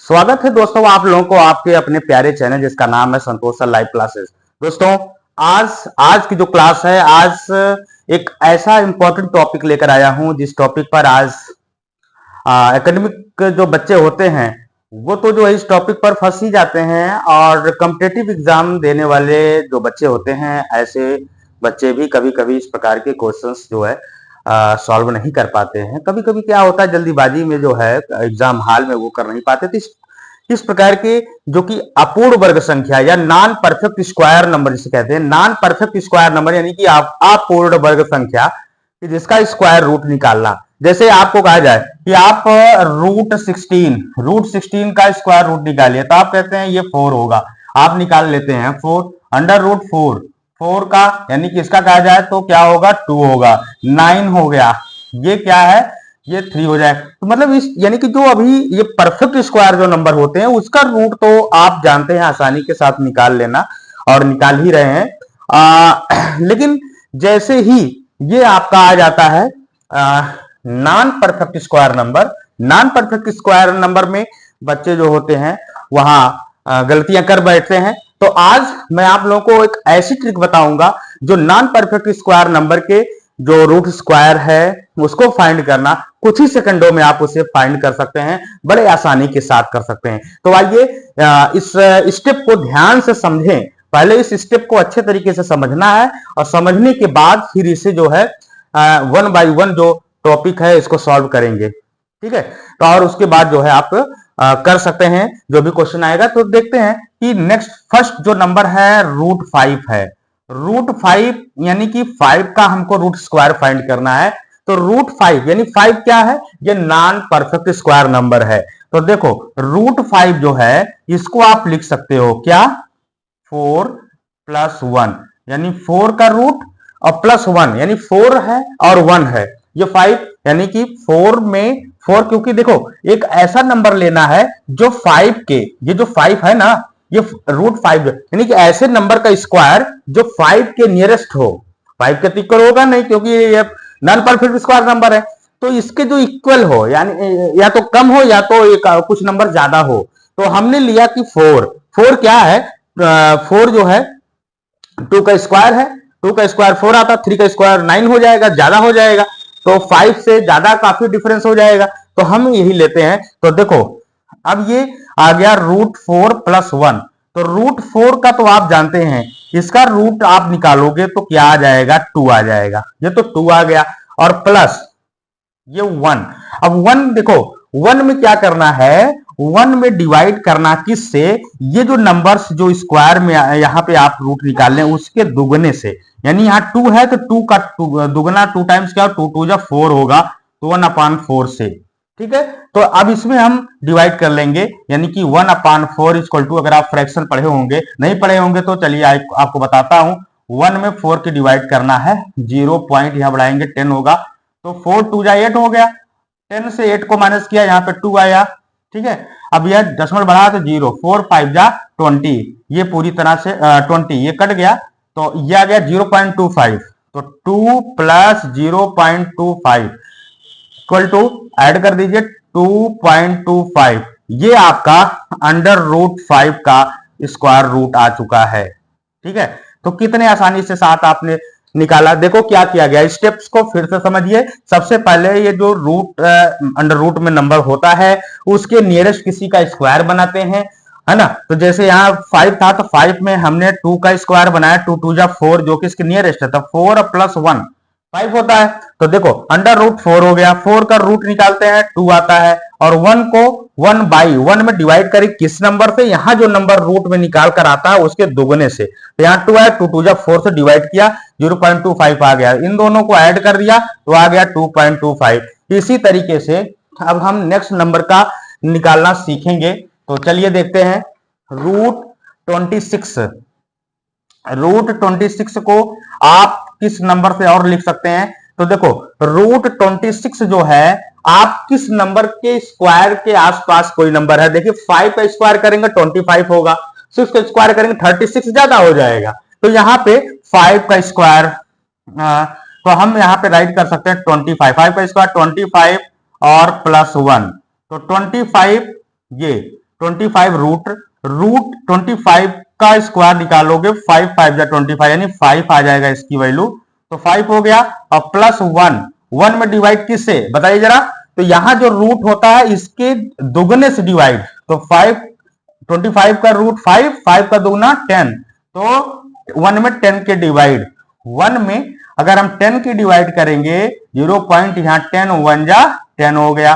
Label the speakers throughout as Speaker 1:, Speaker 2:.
Speaker 1: स्वागत है दोस्तों आप लोगों को आपके अपने प्यारे चैनल जिसका नाम है संतोष सर लाइव क्लासेस। दोस्तों आज आज की जो क्लास है, आज एक ऐसा इंपॉर्टेंट टॉपिक लेकर आया हूं जिस टॉपिक पर आज एकेडमिक जो बच्चे होते हैं वो तो जो है इस टॉपिक पर फंस ही जाते हैं, और कॉम्पिटिटिव एग्जाम देने वाले जो बच्चे होते हैं ऐसे बच्चे भी कभी कभी इस प्रकार के क्वेश्चंस जो है सॉल्व नहीं कर पाते हैं। कभी कभी क्या होता है, जल्दीबाजी में जो है एग्जाम हॉल में वो कर नहीं पाते। तो इस प्रकार के जो कि अपूर्ण वर्ग संख्या या नॉन परफेक्ट स्क्वायर नंबर जिसे कहते हैं, नॉन परफेक्ट स्क्वायर नंबर यानी कि अपूर्ण वर्ग संख्या कि जिसका स्क्वायर रूट निकालना। जैसे आपको कहा जाए कि आप रूट 16 का स्क्वायर रूट निकालिए, तो आप कहते हैं ये 4 होगा, आप निकाल लेते हैं 4 अंडर रूट 4 का यानी कि इसका कहा जाए तो क्या होगा 2 होगा, 9 हो गया, ये क्या है ये 3 हो जाए। तो मतलब इस यानी कि जो अभी ये परफेक्ट स्क्वायर जो नंबर होते हैं उसका रूट तो आप जानते हैं आसानी के साथ निकाल लेना, और निकाल ही रहे हैं। लेकिन जैसे ही ये आपका आ जाता है non perfect square number, non perfect square number में बच्चे जो होते हैं वहां गलतियां कर बैठते हैं। तो आज मैं आप लोगों को एक ऐसी ट्रिक बताऊंगा जो नॉन परफेक्ट स्क्वायर नंबर के जो रूट स्क्वायर है उसको फाइंड करना, कुछ ही सेकंडों में आप उसे फाइंड कर सकते हैं, बड़े आसानी के साथ कर सकते हैं। तो आइए इस स्टेप को ध्यान से समझें। पहले इस स्टेप को अच्छे तरीके से समझना है, और समझने के बाद फिर इसे जो है वन बाय वन जो टॉपिक है इसको सॉल्व करेंगे, ठीक है। तो और उसके बाद जो है आप कर सकते हैं जो भी क्वेश्चन आएगा। तो देखते हैं कि नेक्स्ट फर्स्ट जो नंबर है रूट 5 है। रूट 5 यानी कि 5 का हमको रूट स्क्वायर फाइंड करना है। तो रूट 5 यानी 5 क्या है, ये नॉन परफेक्ट स्क्वायर नंबर है। तो देखो रूट 5 जो है इसको आप लिख सकते हो क्या, 4 प्लस 1 यानी 4 का रूट और प्लस 1 यानी 4 है और 1 है, ये 5 यानी कि 4 में 4, क्योंकि देखो एक ऐसा नंबर लेना है जो 5 के, ये जो 5 है ना ये रूट 5 यानी कि ऐसे नंबर का स्क्वायर जो 5 के नियरेस्ट हो। 5 के इक्वल होगा नहीं क्योंकि ये नॉन परफेक्ट स्क्वायर नंबर है, तो इसके जो इक्वल हो यानी या तो कम हो या तो एक कुछ नंबर ज्यादा हो। तो हमने लिया कि 4 क्या है, 4 जो है 2 का स्क्वायर है, 2 का स्क्वायर 4 आता, 3 का स्क्वायर 9 हो जाएगा, ज्यादा हो जाएगा, तो 5 से ज्यादा काफी डिफरेंस हो जाएगा, तो हम यही लेते हैं। तो देखो अब ये आ गया रूट 4 प्लस 1। तो रूट 4 का तो आप जानते हैं, इसका रूट आप निकालोगे तो क्या आ जाएगा 2 आ जाएगा, ये तो 2 आ गया, और प्लस ये 1। अब 1 देखो 1 में क्या करना है, 1 में डिवाइड करना किससे, ये जो नंबर्स जो स्क्वायर में यहां पे आप रूट निकाल लें उसके दुगने से, यानी यहां 2 है तो 2 का दुगना 2 टाइम्स क्या, 2 जा 4 होगा, तो 1/4 से, ठीक है। तो अब इसमें हम डिवाइड कर लेंगे, यानी कि 1/4 इक्वल टू, अगर आप फ्रैक्शन पढ़े होंगे, नहीं पढ़े होंगे तो चलिए आपको बताता हूं। 1 में 4 की डिवाइड करना है, 0 पॉइंट यहां बढ़ाएंगे 10 होगा, तो 4 2 जा 8 हो गया, 10 से 8 को माइनस किया, यहाँ पे 2 आया, ठीक है। अब यह दशमलव बढ़ा तो 0, 4 5 जा 20, ये पूरी तरह से 20 ये कट गया, तो ये आ गया 0.25। तो 2 प्लस 0.25 इक्वल टू ऐड कर दीजिए 2.25, ये आपका अंडर रूट 5 का स्क्वायर रूट आ चुका है, ठीक है। तो कितने आसानी से साथ आपने निकाला। देखो क्या किया गया, स्टेप्स को फिर से समझिए। सबसे पहले ये जो रूट अंडर रूट में नंबर होता है उसके नियरेस्ट किसी का स्क्वायर बनाते हैं, है ना। तो जैसे यहाँ 5 था तो 5 में हमने 2 का स्क्वायर बनाया, 2 2 जा 4 जो कि इसके नियरेस्ट है, तो 4 प्लस 1 5 होता है। तो देखो अंडर रूट 4 हो गया, 4 का रूट निकालते हैं 2 आता है, और 1 को 1 बाई 1 में डिवाइड करें किस नंबर से, यहां जो नंबर रूट में निकाल कर आता है उसके दुगने से, तो यहाँ 2 है, 2 2 जा 4 से डिवाइड किया 0.25 आ गया, इन दोनों को ऐड कर दिया तो आ गया 2.25। इसी तरीके से अब हम नेक्स्ट नंबर का निकालना सीखेंगे। तो चलिए देखते हैं, रूट 26 को आप किस नंबर से और लिख सकते हैं। तो देखो रूट 26 जो है आप किस नंबर के स्क्वायर के आसपास कोई नंबर है, देखिए 5 का स्क्वायर करेंगे 25 होगा, 6 का स्क्वायर करेंगे 36 ज्यादा हो जाएगा, तो यहां पे 5 का स्क्वायर, तो हम यहां पे राइट कर सकते हैं 25, 5 का स्क्वायर 25 और प्लस 1, तो 25 ये 25 रूट रूट 25 का स्क्वायर निकालोगे, 5 5 जा 25 यानी 5 आ जाएगा इसकी वैल्यू, तो 5 हो गया। और प्लस 1, 1 में डिवाइड किससे बताइए जरा, तो यहां जो रूट होता है इसके दुगने से डिवाइड, तो 5 25 का रूट 5, 5 का दुगना 10, तो 1 में 10 के डिवाइड, 1 में अगर हम 10 की डिवाइड करेंगे 0 पॉइंट, यहां 10 1 जा 10 हो गया,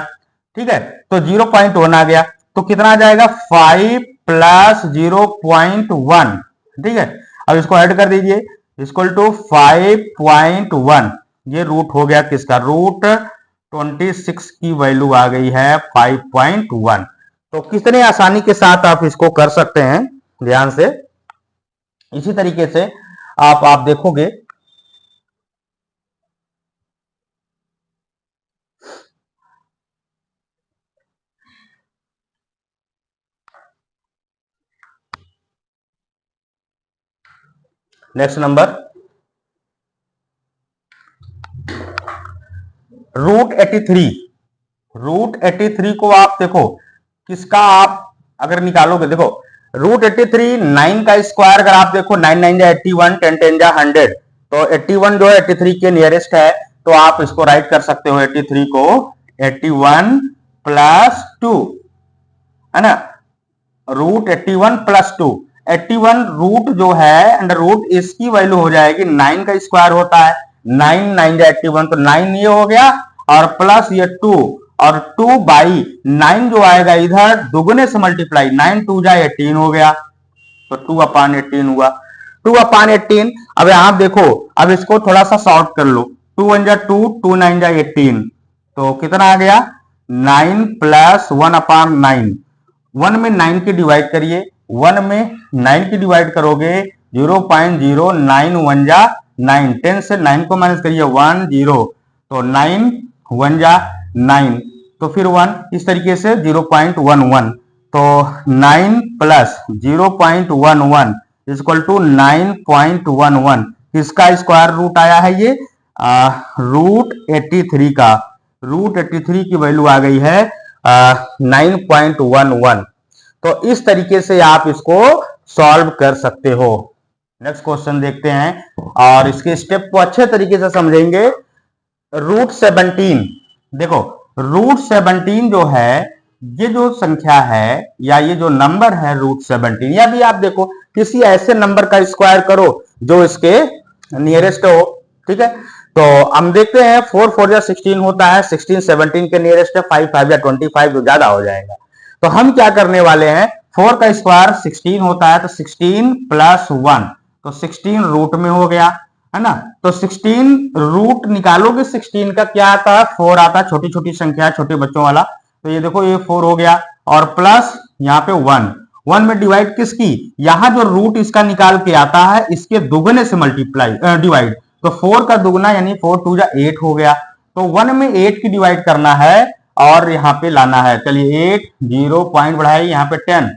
Speaker 1: ठीक है, तो 0.1 आ गया, तो कितना आ जाएगा 5 प्लस 0.1, ठीक है। अब इसको ऐड कर दीजिए, इक्वल टू 5.1, ये रूट हो गया किसका, रूट 26 की वैल्यू आ गई है 5.1। तो कितने आसानी के साथ आप इसको कर सकते हैं, ध्यान से। इसी तरीके से आप देखोगे नेक्स्ट नंबर रूट 83। रूट 83 को आप देखो किसका, आप अगर निकालोगे, देखो रूट 83 9 का स्क्वायर अगर आप देखो, 9 9 जा 81, 10 10 जा 100, तो 81 जो है 83 के नियरेस्ट है, तो आप इसको राइट कर सकते हो 83 को 81 प्लस 2, है ना, रूट 81 प्लस 2, 81 रूट जो है अंडर रूट इसकी वैल्यू हो जाएगी 9 का स्क्वायर होता है, 9 9 जा 81, तो 9 ये हो गया, और प्लस ये 2, और 2 बाई 9 जो आएगा इधर दुगने से मल्टीप्लाई, 9 2 जा 18 हो गया, तो 2/18 हुआ, 2/18। अब यहां देखो, अब इसको थोड़ा सा सॉल्व कर लो, 2 1 जा 2, 2 9 जा 18, तो कितना आ गया 9 प्लस 1/9, 1 में 9 की डिवाइड करिए, 1 में 9 की डिवाइड करोगे 0.091 जा 9, 10 से 9 को माइनस करिए 1 0, तो 9 1 जा 9, तो फिर 1, इस तरीके से 0.11, तो 9 प्लस 0.11 इक्वल टू 9.11, इसका स्क्वायर रूट आया है ये रूट 83 का, रूट 83 की वैल्यू आ गई है 9.11। तो इस तरीके से आप इसको सॉल्व कर सकते हो। नेक्स्ट क्वेश्चन देखते हैं और इसके स्टेप को अच्छे तरीके से समझेंगे। रूट 17, देखो रूट 17 जो है, ये जो संख्या है या ये जो नंबर है रूट 17, या भी आप देखो किसी ऐसे नंबर का स्क्वायर करो जो इसके नियरेस्ट हो, ठीक है। तो हम देखते हैं 4 4 जा 16 होता है, 16 17 के नियरेस्ट है, 5 5 जा 25 जो ज्यादा हो जाएगा। तो हम क्या करने वाले हैं, 4 का स्क्वायर 16 होता है, तो 16 प्लस 1, तो 16 रूट में हो गया, है ना। तो 16 रूट निकालोगे, 16 का क्या आता है 4 आता है, छोटी छोटी संख्या छोटे बच्चों वाला, तो ये देखो ये 4 हो गया, और प्लस यहाँ पे 1 में डिवाइड किसकी, यहां जो रूट इसका निकाल के आता है इसके दुगने से मल्टीप्लाई डिवाइड, तो 4 का दुगना यानी 4 2 जा 8 हो गया, तो 1 में 8 की डिवाइड करना है और यहाँ पे लाना है, चलिए 8 0 पॉइंट बढ़ाइए, यहाँ पे 10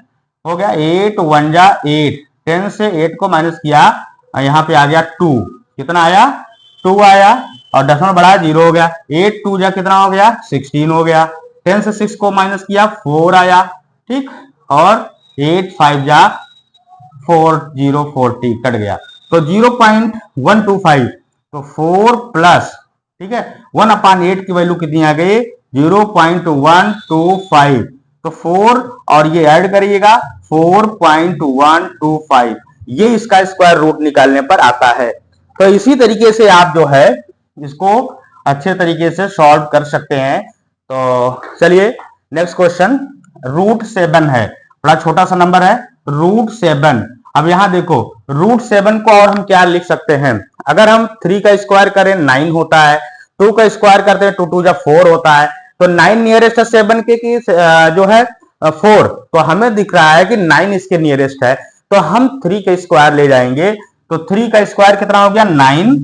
Speaker 1: हो गया, 8 1 जा 8, 10 से 8 को माइनस किया, यहाँ पे आ गया 2, कितना आया 2 आया, और दशमलव बढ़ाया 0 हो गया, 8 2 जा कितना हो गया 16 हो गया, 10 से 6 को माइनस किया 4 आया, ठीक, और 8 5 जा 4 0 40 कट गया, तो 0.125, तो 4 प्लस, ठीक है, 1/8 की वैल्यू कितनी आ गई 0.125, तो 4 और ये ऐड करिएगा 4.125, ये इसका स्क्वायर रूट निकालने पर आता है। तो इसी तरीके से आप जो है इसको अच्छे तरीके से सॉल्व कर सकते हैं। तो चलिए नेक्स्ट क्वेश्चन, रूट 7 है, बड़ा छोटा सा नंबर है, रूट 7। अब यहां देखो रूट 7 को और हम क्या लिख सकते हैं, अगर हम 3 का स्क्वायर करें 9 होता है, 2 का स्क्वायर करते हैं 2 2 जा 4 होता है, तो 9 नियरेस्ट है 7 के की जो है 4, तो हमें दिख रहा है कि 9 इसके नियरेस्ट है, तो हम 3 का स्क्वायर ले जाएंगे, तो 3 का स्क्वायर कितना हो गया 9,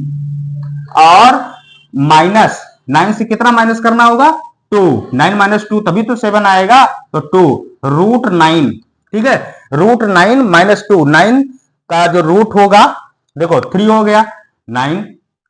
Speaker 1: और माइनस 9 से कितना माइनस करना होगा 2, 9 माइनस 2 तभी तो 7 आएगा, तो 2 रूट 9, ठीक है, रूट 9 माइनस 2, 9 का जो रूट होगा देखो 3 हो गया, 9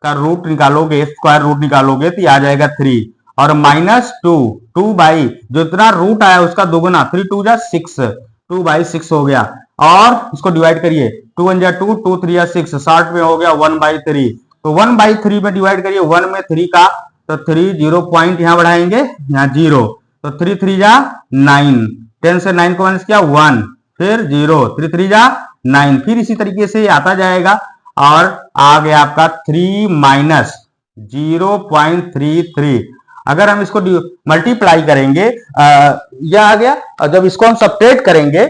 Speaker 1: का रूट निकालोगे, स्क्वायर रूट निकालोगे तो आ जाएगा 3, और -2, 2 जो इतना रूट आया उसका दोगुना, 3 2 जा 6, 2/6 हो गया। और इसको डिवाइड करिए, 2 1 जा 2, 2 3 जा 6, 60 में हो गया 1/3। तो 1/3 में डिवाइड करिए 1 में 3 का, तो 3 0 पॉइंट यहां बढ़ाएंगे, यहां 0, तो 3 3 जा 9, 10 से 9 को माइनस किया 1, फिर 0, 3 3 जा 9, फिर इसी तरीके से आ जाएगा और आ गया आपका 3 माइनस 0.33। अगर हम इसको मल्टीप्लाई करेंगे यह आ गया, और जब इसको हम सब्ट्रैक्ट करेंगे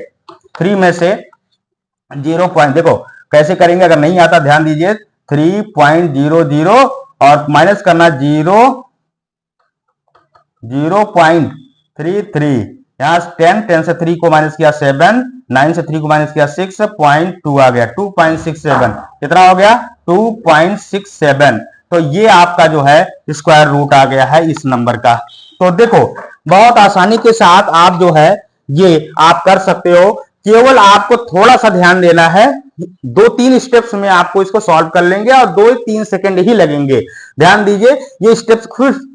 Speaker 1: 3 में से 0 पॉइंट, देखो कैसे करेंगे, अगर नहीं आता ध्यान दीजिए, 3.00 और माइनस करना 0.33, यहां 10 से 3 को माइनस किया 7, 9 से 3 को माइनस किया 6.2 आ गया 2.67, कितना हो गया 2.67। तो ये आपका जो है स्क्वायर रूट आ गया है इस नंबर का। तो देखो बहुत आसानी के साथ आप जो है ये आप कर सकते हो, केवल आपको थोड़ा सा ध्यान देना है, 2-3 स्टेप्स में आपको इसको सॉल्व कर लेंगे और 2-3 सेकंड ही लगेंगे। ध्यान दीजिए, ये स्टेप्स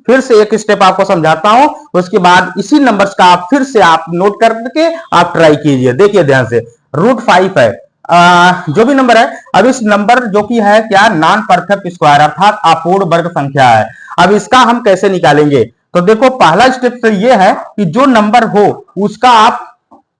Speaker 1: फिर से एक स्टेप आपको समझाता हूं, उसके बाद इसी नंबर्स का आप फिर से आप नोट करके आप ट्राई कीजिए। देखिए ध्यान से, √5 है, जो भी नंबर है, अब इस नंबर जो कि है क्या, नॉन परफेक्ट स्क्वायर अर्थात अपूर्ण वर्ग संख्या है। अब इसका हम कैसे निकालेंगे, तो देखो पहला स्टेप तो ये है कि जो नंबर हो उसका आप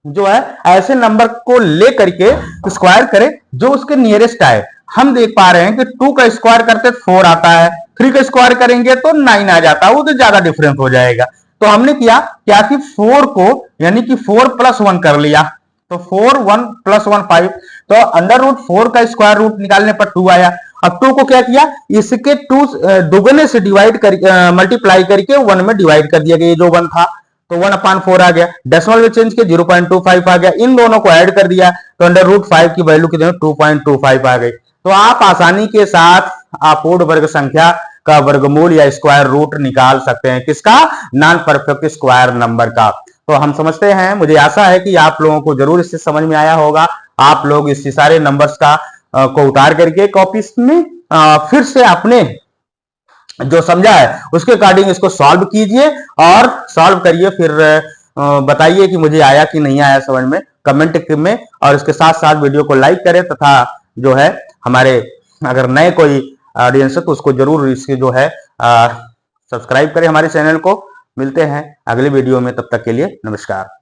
Speaker 1: जो है ऐसे नंबर को ले करके स्क्वायर करें जो उसके नियरेस्ट आए। हम देख पा रहे हैं कि 2 का स्क्वायर करते 4 आता है, 3 का स्क्वायर करेंगे तो 9 आ जाता है, वो तो ज्यादा डिफरेंस हो जाएगा। तो हमने किया क्या कि 4 को यानी कि 4 + 1 कर लिया, तो 4 1 + 1 5, तो √4 का स्क्वायर रूट निकालने पर 2 आया। अब 2 को क्या किया, इसके 2 दुगने से डिवाइड कर मल्टीप्लाई करके 1 में डिवाइड कर दिया गया, ये जो 1 था तो 1/4 आ गया, डेसिमल में चेंज किया 0.25 आ गया, इन दोनों को ऐड कर दिया तो √5 की वैल्यू कितनी 2.25 आ गई। तो आप आसानी के साथ अपूर्ण वर्ग संख्या का वर्गमूल या स्क्वायर रूट निकाल सकते हैं, किसका, नॉन परफेक्ट स्क्वायर नंबर का। तो हम समझते हैं, मुझे आशा है कि आप लोगों को जरूर इससे समझ में आया होगा। आप लोग इस सारे नंबर्स का को उतार करके कॉपी में फिर से अपने जो समझा है उसके अकॉर्डिंग इसको सॉल्व कीजिए और सॉल्व करिए, फिर बताइए कि मुझे आया कि नहीं आया समझ में, कमेंट में। और इसके साथ साथ वीडियो को लाइक करें तथा जो है हमारे अगर नए कोई ऑडियंस है तो उसको जरूर इसके जो है सब्सक्राइब करें हमारे चैनल को। मिलते हैं अगले वीडियो में, तब तक के लिए नमस्कार।